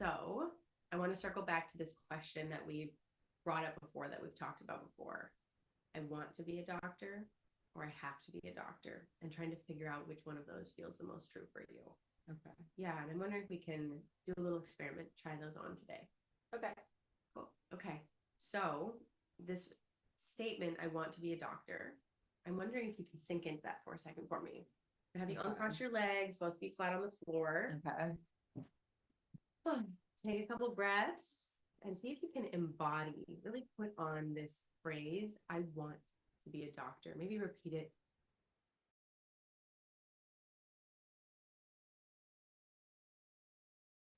So I want to circle back to this question that we brought up before, that we've talked about before. I want to be a doctor, or I have to be a doctor, and trying to figure out which one of those feels the most true for you. Okay. Yeah. And I'm wondering if we can do a little experiment, try those on today. Okay. Cool. Okay. So this statement, I want to be a doctor, I'm wondering if you can sink into that for a second for me. Have you uncross your legs, both feet flat on the floor. Okay. Take a couple breaths and see if you can embody, really put on this phrase, I want to be a doctor. Maybe repeat it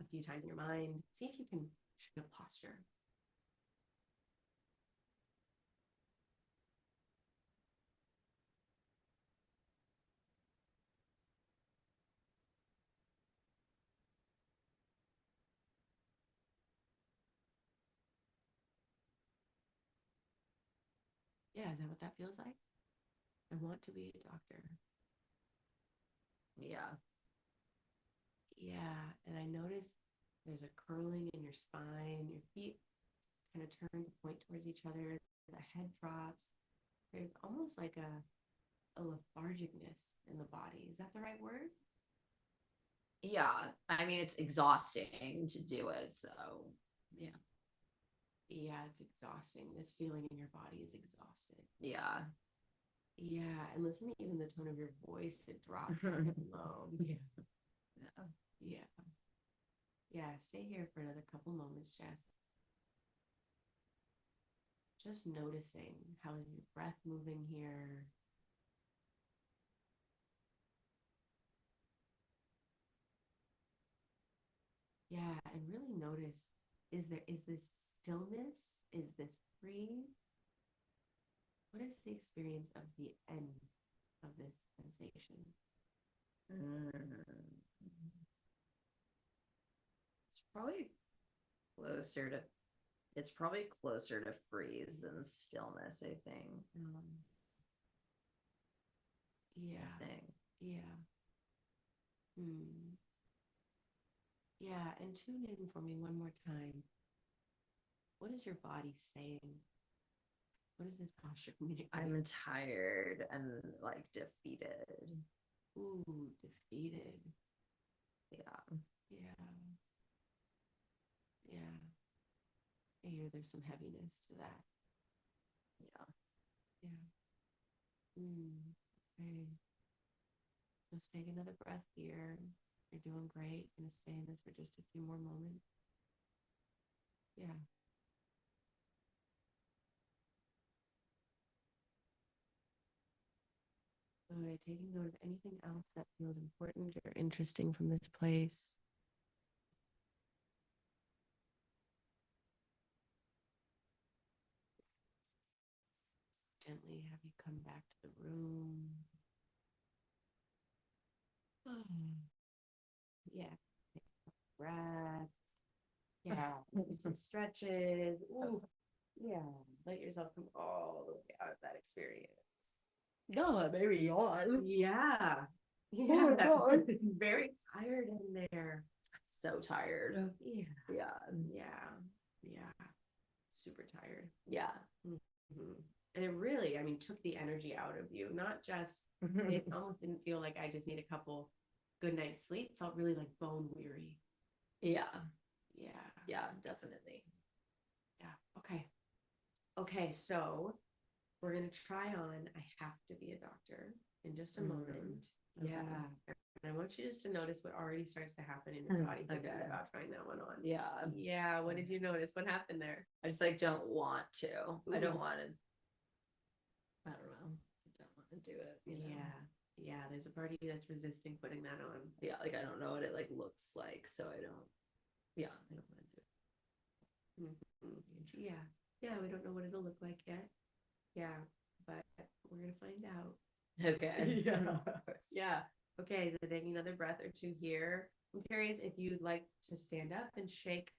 a few times in your mind. See if you can shift posture. Yeah, is that what that feels like? I want to be a doctor. Yeah. Yeah, and I notice there's a curling in your spine, your feet kind of turn to point towards each other, the head drops. There's almost like a lethargicness in the body. Is that the right word? Yeah. I mean, it's exhausting to do it. So, yeah. Yeah, it's exhausting. This feeling in your body is exhausting. Yeah. Yeah, and listen to even the tone of your voice, it drops low. Yeah. Yeah. Yeah. Yeah, stay here for another couple moments, Jess. Just noticing how is your breath moving here. Yeah, and really notice, is this stillness? Is this free? What is the experience of the end of this sensation? It's probably closer to it's probably closer to freeze than stillness, I think. Yeah. I think. Yeah. Yeah, and tune in for me one more time. What is your body saying? What is this posture communicating? I'm tired and like defeated. Ooh, defeated. Yeah. Yeah. Yeah. I hear there's some heaviness to that. Yeah. Yeah. Okay. Just take another breath here. You're doing great. Gonna stay in this for just a few more moments. Yeah. Good. Taking note of anything else that feels important or interesting from this place. Gently have you come back to the room. Yeah. Take a breath. Yeah. Maybe some stretches. Ooh. Yeah. Let yourself come all the way out of that experience. God, maybe yawn. Yeah. Oh, God. Very tired in there. So tired. Yeah. Yeah. Yeah. Yeah. Super tired. Yeah. Mm-hmm. And it really, I mean, took the energy out of you. Not just, it almost didn't feel like I just need a couple good nights sleep. It felt really like bone weary. Yeah. Yeah. Yeah, definitely. Yeah. Okay. Okay. So we're going to try on I have to be a doctor in just a moment. Okay. Yeah. And I want you just to notice what already starts to happen in your body thinking about trying that one on. Yeah. Yeah. What did you notice? What happened there? I just like don't want to. Ooh. I don't want to. I don't know. I don't want to do it. You know? Yeah. Yeah. There's a party that's resisting putting that on. Yeah. Like I don't know what it like looks like. So I don't. Yeah. I don't want to do it. Yeah. Yeah. We don't know what it'll look like yet. Yeah. But we're going to find out. Okay. Yeah. Yeah. Okay. So taking another breath or two here. I'm curious if you'd like to stand up and shake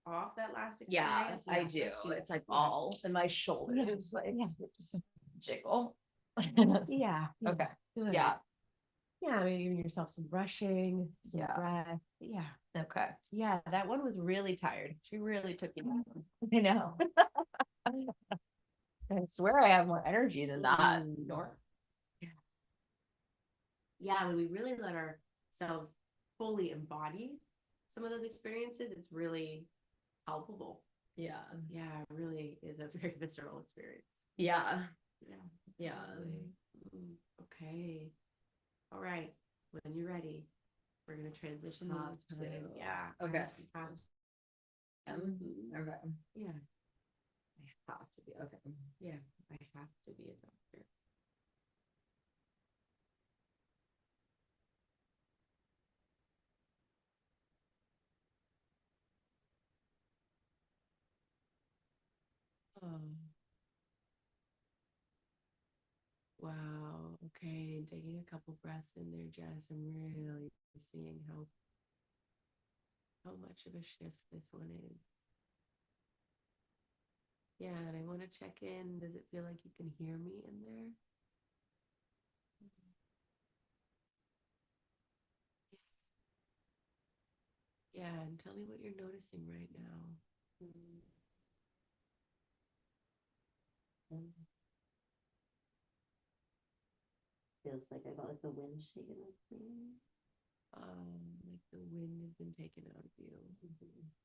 off that last experience. Yeah, I do. It's like all in my shoulders. Like just jiggle. Yeah. Okay. Good. Yeah. Yeah, maybe giving yourself some brushing, some Yeah. breath. Yeah. Okay. Yeah, that one was really tired. She really took you down. I know. I swear I have more energy than that. Nor. Yeah. Yeah, when we really let ourselves fully embody some of those experiences, it's really palpable. Yeah. Yeah, it really is a very visceral experience. Yeah. Yeah. Yeah. Okay. All right. When you're ready, we're gonna transition Have to. Yeah. Okay. Mhm. Okay. Yeah. I have to be okay. Yeah. I have to be a doctor. Oh. Wow. Okay. And taking a couple breaths in there, Jess. I'm really seeing how much of a shift this one is. Yeah, and I want to check in. Does it feel like you can hear me in there? Yeah, and tell me what you're noticing right now. Feels like I got like the wind shaking up me. Like the wind has been taken out of you.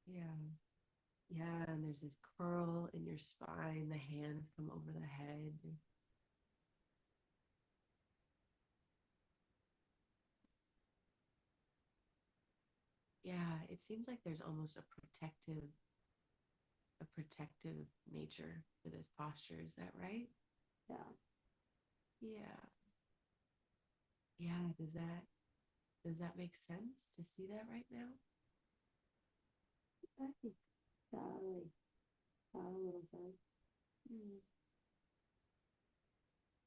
Yeah. Yeah, and there's this curl in your spine. The hands come over the head. Yeah, it seems like there's almost a protective nature to this posture. Is that right? Yeah. Yeah. Yeah. Does that make sense to see that right now? I think like a little bit. Hmm.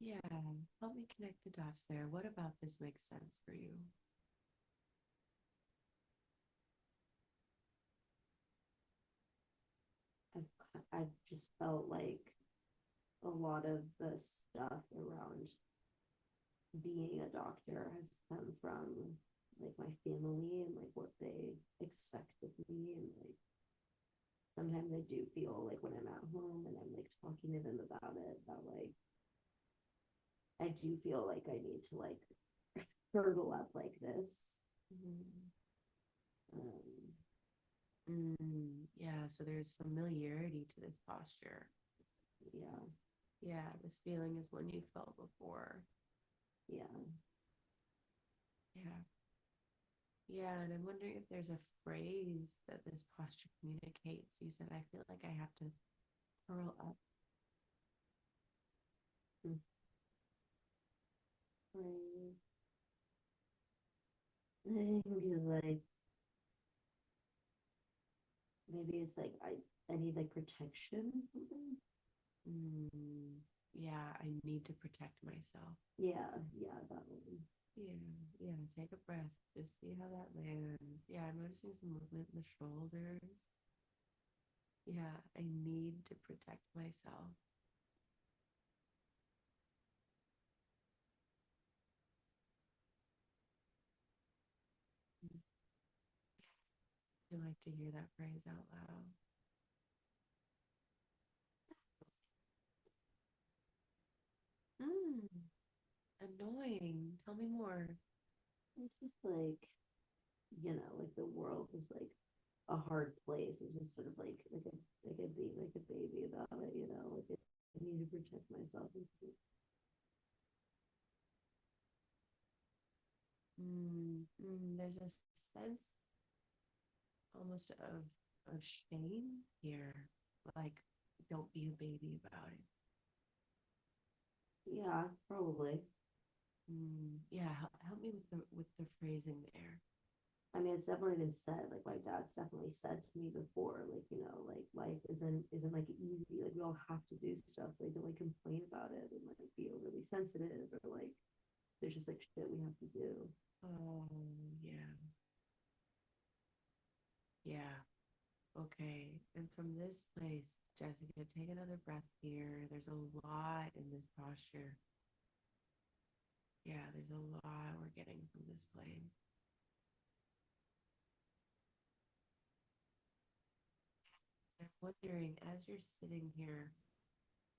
Yeah. Help me connect the dots there. What about this makes sense for you? I've just felt like a lot of the stuff around being a doctor has come from like my family and like what they expect of me, and like sometimes I do feel like when I'm at home and I'm like talking to them about it that like I do feel like I need to like hurdle up like this. Mm-hmm. Um, Yeah, so there's familiarity to this posture. yeah, Yeah, this feeling is one you felt before. yeah. Yeah. Yeah, and I'm wondering if there's a phrase that this posture communicates. You said, I feel like I have to curl up. Mm. Praise. I think it's like maybe it's like I need like protection or something. Yeah, I need to protect myself. Yeah, yeah, that one. Yeah, yeah, take a breath. Just see how that lands. Yeah, I'm noticing some movement in the shoulders. Yeah, I need to protect myself. I like to hear that phrase out loud. Mm, annoying. Tell me more. It's just like like the world is like a hard place. It's just sort of like a being like a baby about it. Like I need to protect myself. There's a sense almost of shame here. Like, don't be a baby about it. Yeah, probably. Yeah, help me with the phrasing there. I mean, it's definitely been said. Like my dad's definitely said to me before, like like life isn't like easy. Like we all have to do stuff. So like don't like complain about it and like be overly sensitive or like there's just like shit we have to do. Oh, yeah. Yeah. Okay. And from this place, Jessica, take another breath here. There's a lot in this posture. Yeah, there's a lot we're getting from this plane. I'm wondering, as you're sitting here,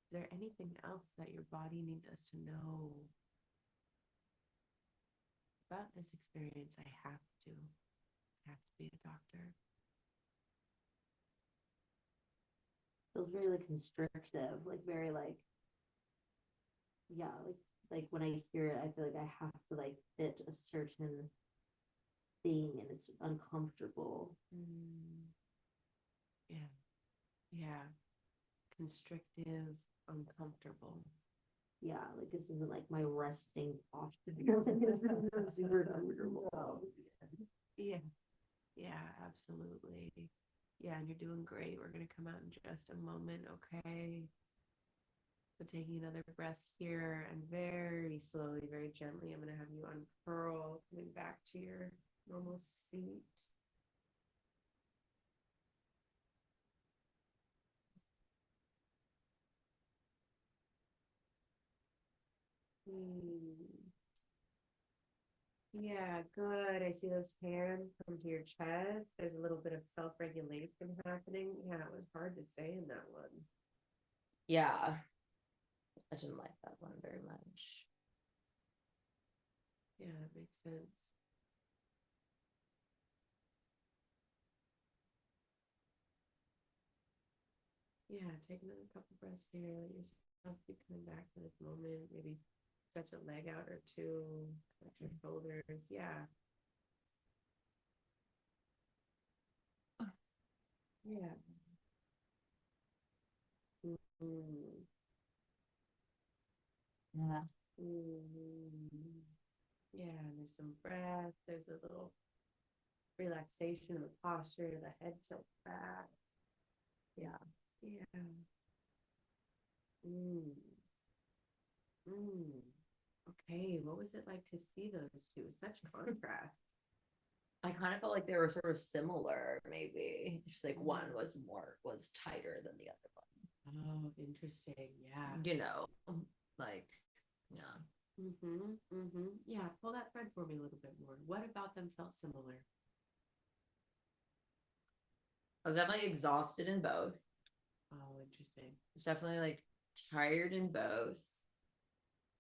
is there anything else that your body needs us to know about this experience? I have to be a doctor. Feels very like constrictive, like very like yeah, like when I hear it, I feel like I have to like fit a certain thing and it's uncomfortable. Mm, yeah, yeah, constrictive, uncomfortable. Yeah, like this isn't like my resting posture. This is super uncomfortable. No. Yeah, yeah, absolutely. Yeah, and you're doing great. We're gonna come out in just a moment, okay? So taking another breath here and very slowly, very gently, I'm gonna have you unfurl, coming back to your normal seat. Hmm. Yeah, good. I see those hands come to your chest. There's a little bit of self-regulation happening. Yeah, it was hard to stay in that one. Yeah, I didn't like that one very much. Yeah, that makes sense. Yeah, take another couple breaths here. Let yourself be coming back to this moment. Maybe stretch a leg out or two, stretch your shoulders. Yeah, yeah. Mm-hmm. Yeah. Mm-hmm. Yeah, and there's some breath. There's a little relaxation in the posture. The head tilts back. Yeah. Yeah. Mm. Mm. Okay, what was it like to see those two? Such contrast. I kind of felt like they were sort of similar, maybe. Just like one was tighter than the other Oh, interesting. Yeah. one. You know, like yeah. Mm-hmm. Mm-hmm. Yeah, pull that thread for me a little bit more. What about them felt similar? I was definitely exhausted in both. Oh, interesting. I was definitely like tired in both.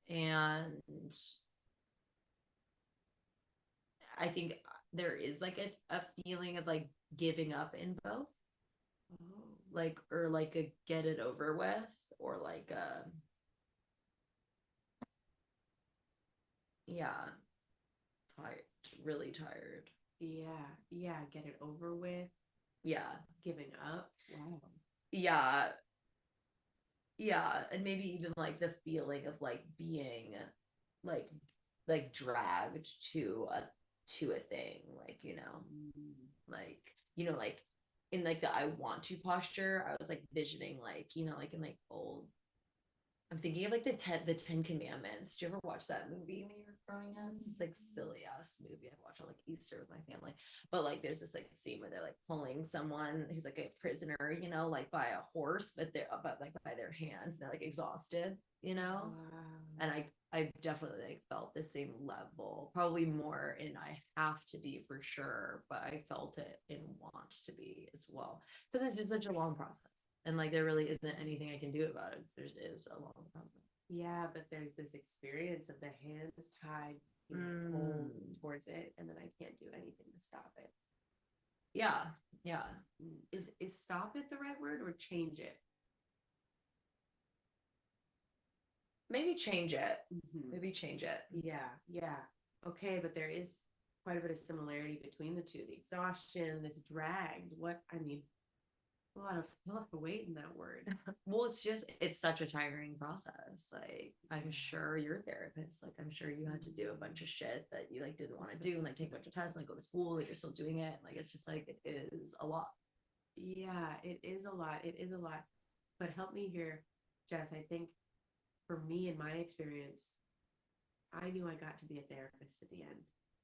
And I think there is like a feeling of like giving up in both. Oh. Like or like a get it over with or like yeah, tired, really tired. Yeah, yeah, get it over with, Yeah. giving up. Wow. Yeah. Yeah. And maybe even like the feeling of like being like like dragged to a thing, like, Mm. like, like in like the I want to posture, I was like visioning like, like in like old I'm thinking of like the Ten Commandments. Did you ever watch that movie when you were growing up? It's like silly ass movie. I watch on like Easter with my family. But like there's this like scene where they're like pulling someone who's like a prisoner, like by a horse, but like by their hands, and they're like exhausted. Wow. And I definitely like felt the same level, probably more in I have to be for sure, but I felt it in want to be as well. Because it's just such a long process. And like there really isn't anything I can do about it. There is a long process. Yeah, but there's this experience of the hands tied, pulled towards it, and then I can't do anything to stop it. Yeah, yeah. Is stop it the right word or change it? Maybe change it. Mm-hmm. Maybe change it. Yeah, yeah. Okay, but there is quite a bit of similarity between the two. The exhaustion, this dragged. A lot of weight in that word. Well, it's such a tiring process. Like I'm sure your therapist, like I'm sure you had to do a bunch of shit that you like didn't want to do and like take a bunch of tests and like go to school, like you're still doing it. Like it's just like it is a lot. Yeah, it is a lot. It is a lot. But help me here, Jess. I think for me, in my experience, I knew I got to be a therapist at the end.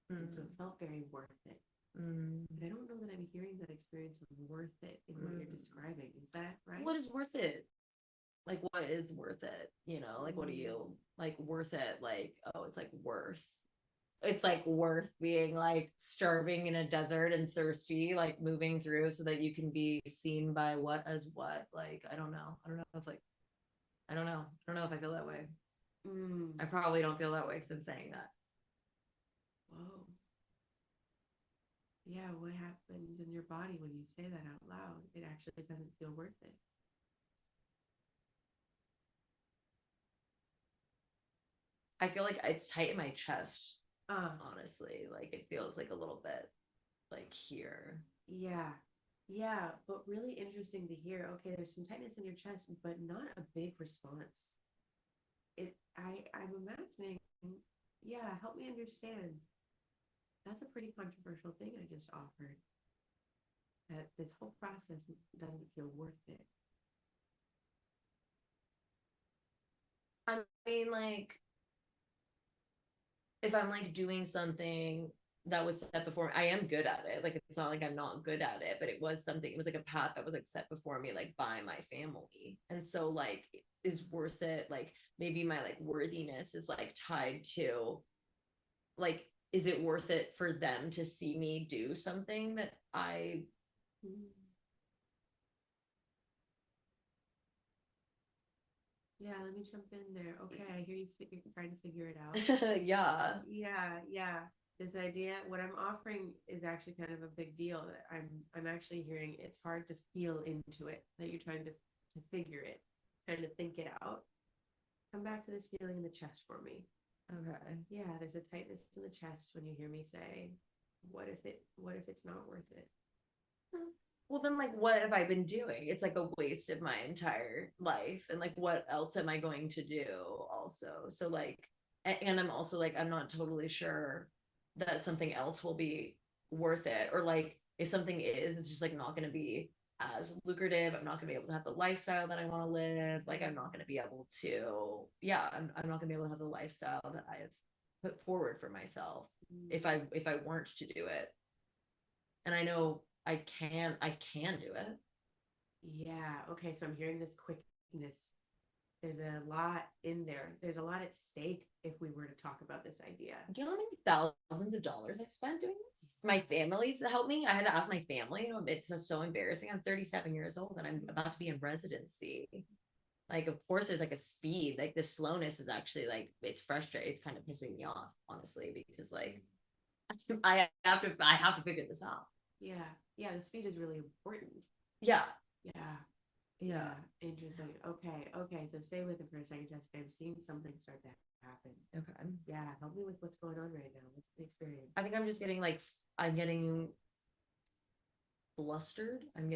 And so it felt very worth it. But I don't know that I'm hearing that experience of worth it in what you're describing. Is that right? What is worth it? like what is worth it, you know, like what are you like worth it, like, oh, it's like worth, it's like worth being like starving in a desert and thirsty, like moving through so that you can be seen by what as what, like I don't know if like I don't know if I feel that way. I probably don't feel that way because I'm saying that. Whoa. Yeah, what happens in your body when you say that out loud? It actually doesn't feel worth it. I feel like it's tight in my chest, Uh, honestly, like it feels like a little bit like here. yeah. Yeah, but really interesting to hear. Okay, there's some tightness in your chest, but not a big response. I'm imagining, yeah, help me understand. That's a pretty controversial thing I just offered. That this whole process doesn't feel worth it. I mean, like if I'm like doing something that was set before me, I am good at it. Like it's not like I'm not good at it, but it was something, it was like a path that was like set before me, like by my family. And so like is worth it. Like maybe my like worthiness is like tied to like, is it worth it for them to see me do something that I Mm. Yeah, let me jump in there. Okay, I hear you trying to figure it out. yeah. Yeah. This idea, what I'm offering is actually kind of a big deal. That I'm actually hearing it's hard to feel into it, that you're trying to figure it, trying to think it out. Come back to this feeling in the chest for me. Okay. Yeah, there's a tightness in the chest when you hear me say, what if it's not worth it? Well, then, like, what have I been doing? It's like a waste of my entire life. And, like, what else am I going to do also? So, like, and I'm also like, I'm not totally sure that something else will be worth it. Or, like, if something is, it's just like not going to be as lucrative. I'm not going to be able to have the lifestyle that I want to live. Like, I'm not going to be able to, yeah, I'm not going to be able to have the lifestyle that I have put forward for myself if I weren't to do it. And I know I can do it. Yeah, okay, so I'm hearing this quickness. There's a lot in there. There's a lot at stake if we were to talk about this idea. Do you know how many thousands of dollars I've spent doing this? My family's helped me. I had to ask my family. You know, it's just so embarrassing. I'm 37 years old and I'm about to be in residency. Like, of course, there's like a speed. Like the slowness is actually like it's frustrating. It's kind of pissing me off, honestly, because like I have to figure this out. Yeah, yeah, the speed is really important. Yeah. Yeah, Yeah. interesting. Okay, so stay with it for a second, Jessica. I'm seeing something start to happen. Okay. Yeah, help me with what's going on right now. What's the experience? I think I'm just getting like I'm getting flustered. I'm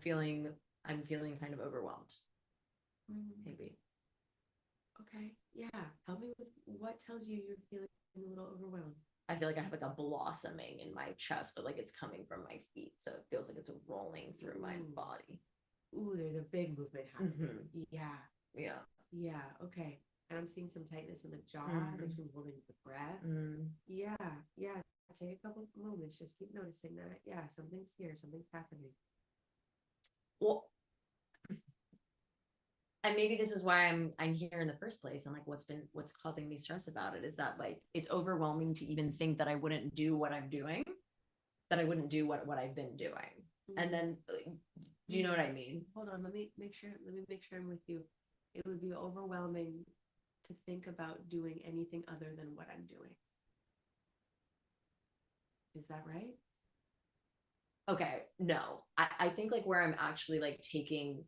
feeling I'm feeling kind of overwhelmed. Maybe. Okay, yeah, help me with what tells you you're feeling a little overwhelmed. I feel like I have like a blossoming in my chest, but like it's coming from my feet. So it feels like it's rolling through my body. Ooh, there's a big movement happening. Yeah, Yeah. yeah, okay. And I'm seeing some tightness in the jaw. There's some holding of the breath. Yeah, yeah. Take a couple of moments. Just keep noticing that. Yeah, something's here. Something's happening. Well, and maybe this is why I'm here in the first place. And like what's causing me stress about it is that like it's overwhelming to even think that I wouldn't do what I'm doing, that I wouldn't do what I've been doing. And then you know what I mean? Hold on, let me make sure I'm with you. It would be overwhelming to think about doing anything other than what I'm doing. Is that right? Okay, no. I think like where I'm actually like taking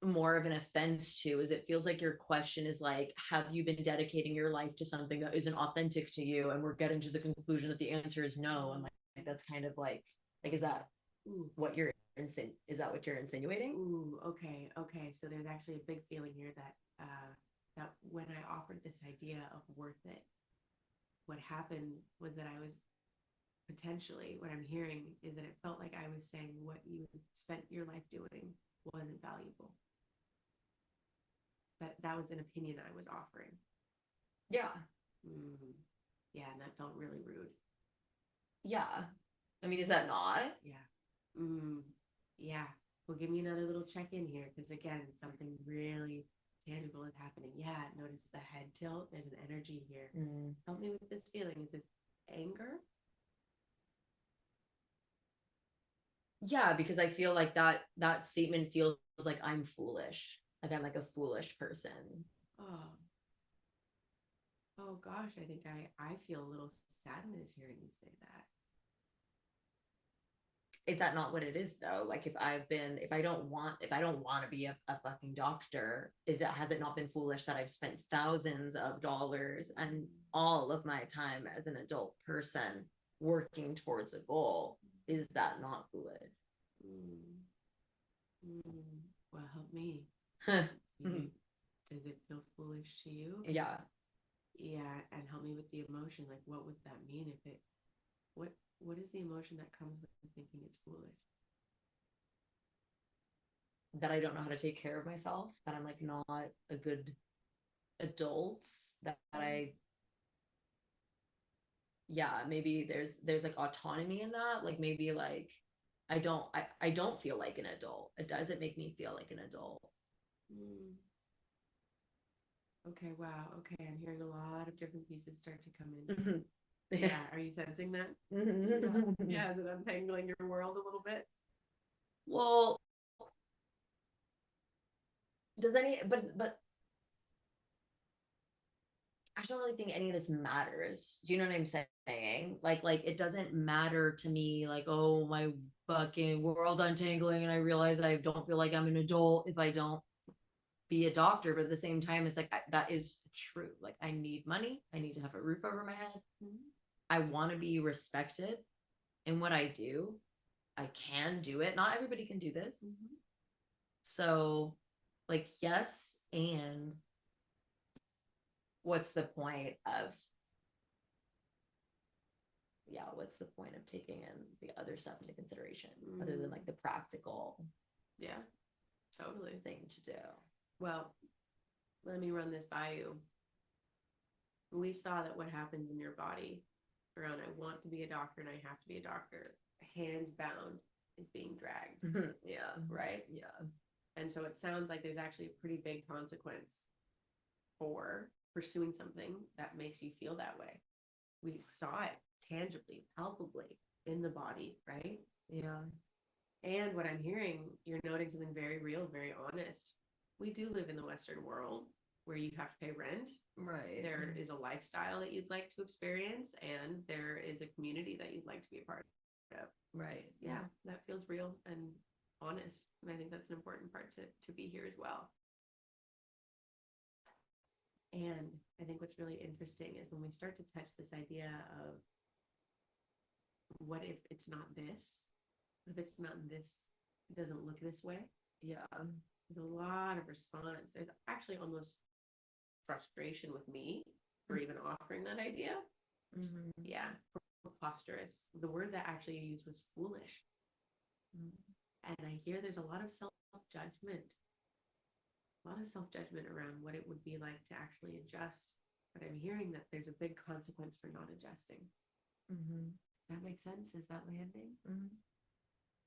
more of an offense to is it feels like your question is like, have you been dedicating your life to something that isn't authentic to you? And we're getting to the conclusion that the answer is no. And like that's kind of like is that what you're is that what you're insinuating? Ooh, okay. So there's actually a big feeling here that that when I offered this idea of worth it, what happened was that I was potentially what I'm hearing is that it felt like I was saying what you spent your life doing wasn't valuable. That was an opinion I was offering. Yeah. Yeah, and that felt really rude. Yeah. I mean, is that not? Yeah. Yeah. well, give me another little check-in here, because again, something really tangible is happening. Yeah, notice the head tilt. There's an energy here. Help me with this feeling. Is this anger? Yeah, because I feel like that statement feels like I'm foolish. Like I'm like a foolish person. Oh, oh gosh, I think I feel a little sadness hearing you say that. Is that not what it is though? Like if I don't want to be a fucking doctor, has it not been foolish that I've spent thousands of dollars and all of my time as an adult person working towards a goal? Is that not foolish? Mm. Well, help me. Does it feel foolish to you? Yeah. Yeah, and help me with the emotion. Like, what would that mean if it? What is the emotion that comes with thinking it's foolish? That I don't know how to take care of myself, that I'm like not a good adult, that I yeah, maybe there's like autonomy in that. Like maybe like I don't feel like an adult. It doesn't make me feel like an adult. Mm. Okay, wow. Okay, I'm hearing a lot of different pieces start to come in. Yeah, are you sensing that? Yeah, is it untangling your world a little bit? Well, does any but I don't really think any of this matters. Do you know what I'm saying? Like it doesn't matter to me. Like, oh, my fucking world untangling, and I realize I don't feel like I'm an adult if I don't be a doctor. But at the same time, it's like that is true. Like, I need money. I need to have a roof over my head. I want to be respected in what I do. I can do it. Not everybody can do this. So, like, yes, and what's the point of what's the point of taking in the other stuff into consideration other than like the practical totally thing to do? Well, let me run this by you. We saw that what happens in your body around I want to be a doctor and I have to be a doctor, hands bound, is being dragged. Yeah. Right? Yeah. And so it sounds like there's actually a pretty big consequence for pursuing something that makes you feel that way. We saw it tangibly, palpably in the body, right? Yeah. And what I'm hearing, you're noting something very real, very honest. We do live in the Western world where you have to pay rent. Right. There is a lifestyle that you'd like to experience, and there is a community that you'd like to be a part of. Right. Yeah, that feels real and honest. And I think that's an important part to be here as well. And I think what's really interesting is when we start to touch this idea of what if it's not this? What if it's not this? It doesn't look this way. Yeah. There's a lot of response. There's actually almost frustration with me for even offering that idea. Yeah, preposterous. The word that actually you used was foolish. And I hear there's a lot of self-judgment. A lot of self-judgment around what it would be like to actually adjust. But I'm hearing that there's a big consequence for not adjusting. That makes sense? Is that landing?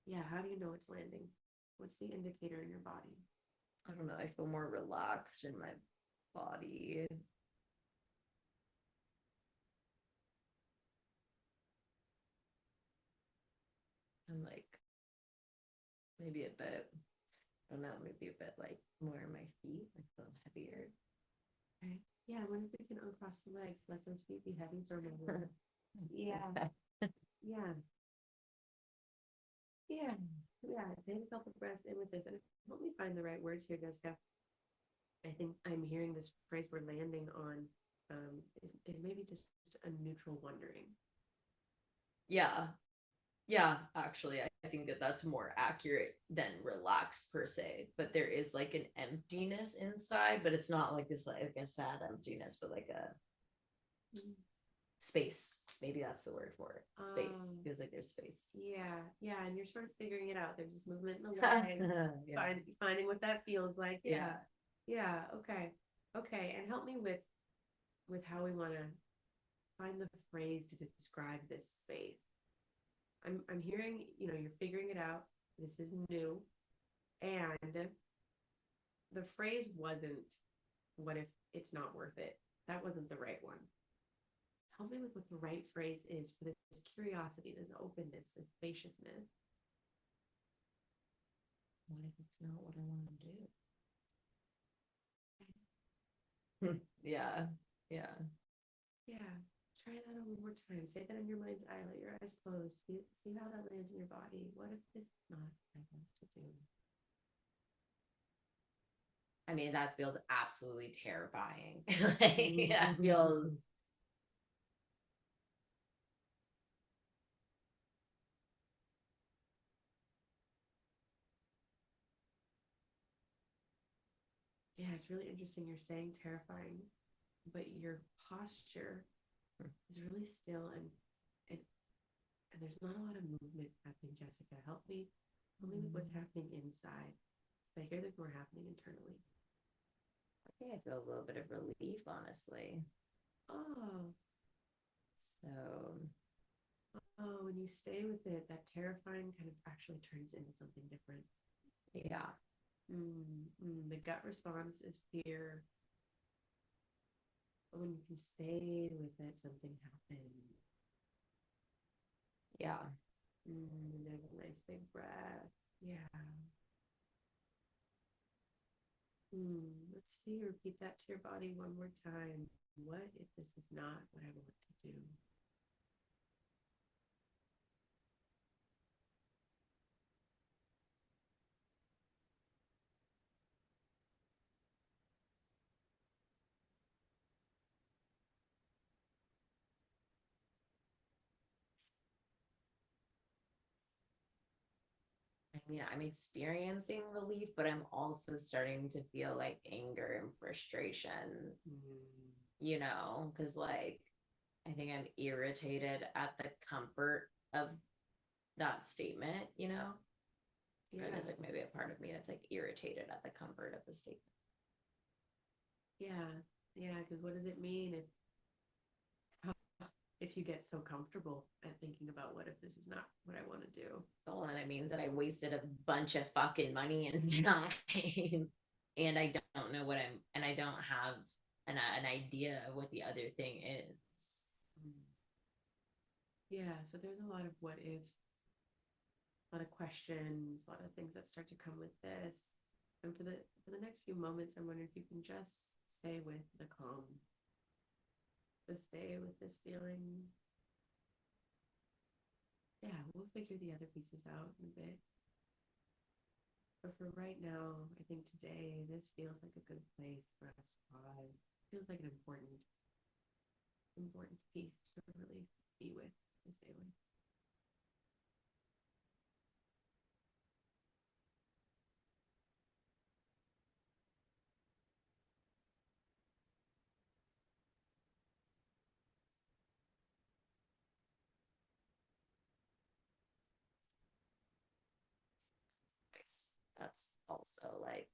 Yeah, how do you know it's landing? What's the indicator in your body? I don't know. I feel more relaxed in my body. And like maybe a bit, I don't know, maybe a bit like more in my feet, like a little heavier. Okay. Yeah, I wonder if we can uncross the legs, let those feet be heavy for a moment. Yeah. Yeah. Yeah. Yeah. Take a couple breaths in with this. And help me find the right words here, Jessica. I think I'm hearing this phrase we're landing on is maybe just a neutral wondering. Yeah. Yeah, actually, I think that's more accurate than relaxed per se. But there is like an emptiness inside, but it's not like this like a sad emptiness, but like a space. Maybe that's the word for it. Space. Feels like there's space. Yeah, and you're sort of figuring it out. There's just movement in the leg, finding what that feels like. Yeah. Okay, and help me with how we want to find the phrase to describe this space. I'm hearing, you're figuring it out. This is new. And the phrase wasn't, what if it's not worth it? That wasn't the right one. Help me with what the right phrase is for this curiosity, this openness, this spaciousness. What if it's not what I want to do? Yeah. Yeah. Yeah. Try that one more time. Say that in your mind's eye. Let your eyes close. See how that lands in your body. What if this is not what I want to do? I mean, that feels absolutely terrifying. Like, that feels. Yeah, it's really interesting. You're saying terrifying, but your posture is really still and and there's not a lot of movement happening. Jessica, help me with what's happening inside. So I hear there's more happening internally. I think I feel a little bit of relief, honestly. Oh, So, oh, when you stay with it, that terrifying kind of actually turns into something different. yeah. The gut response is fear. But when you can stay with it, something happens. Yeah. And there's a nice big breath. Yeah. Let's see. Repeat that to your body one more time. What if this is not what I want to do? I mean, I'm experiencing relief, but I'm also starting to feel like anger and frustration, because like I think I'm irritated at the comfort of that statement. Yeah. Or there's like maybe a part of me that's like irritated at the comfort of the statement. Yeah. Yeah. Because what does it mean if you get so comfortable at thinking about what if this is not what I want to do? Oh, and it means that I wasted a bunch of fucking money and time, and I don't know what and I don't have an idea of what the other thing is. Yeah. So there's a lot of what ifs, a lot of questions, a lot of things that start to come with this. And for the next few moments, I'm wondering if you can just stay with the calm, just stay with this feeling. Yeah, we'll figure the other pieces out in a bit. But for right now, I think today this feels like a good place for us to pause. Feels like an important piece to really be with, to stay with. That's also like,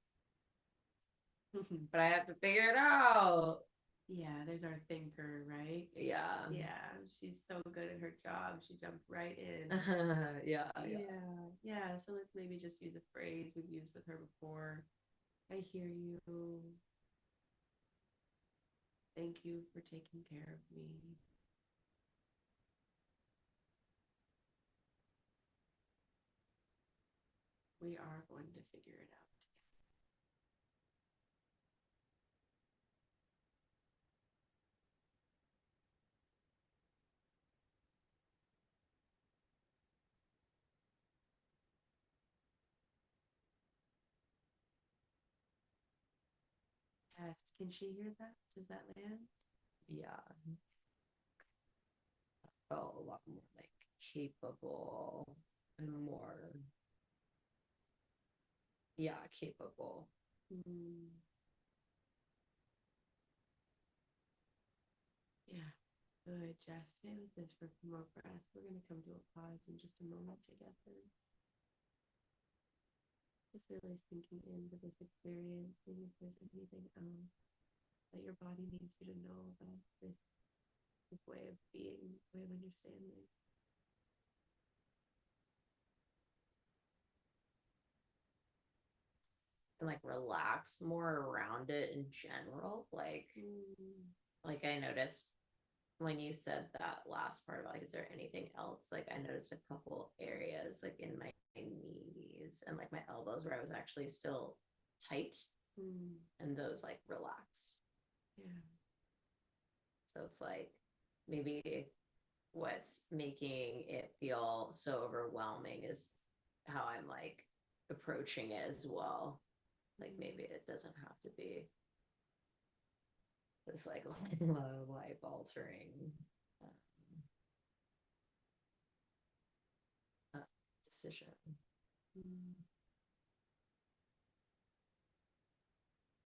but I have to figure it out. Yeah, there's our thinker, right? Yeah. Yeah, she's so good at her job. She jumped right in. Yeah. Yeah. So let's maybe just use a phrase we've used with her before. I hear you. Thank you for taking care of me. We are going to figure it out. Yes. Can she hear that? Does that land? Yeah. Felt a lot more like capable and more, yeah, capable. Yeah. Good, Jess. Stay with this for a few more breaths. We're going to come to a pause in just a moment together. Just really sinking into this experience, seeing if there's anything else that your body needs you to know about this way of being, way of understanding. and like relax more around it in general. Like I noticed when you said that last part about, is there anything else? Like I noticed a couple areas like in my knees and like my elbows where I was actually still tight, and those like relaxed. Yeah. So it's like maybe what's making it feel so overwhelming is how I'm like approaching it as well. Like maybe it doesn't have to be this like life altering decision.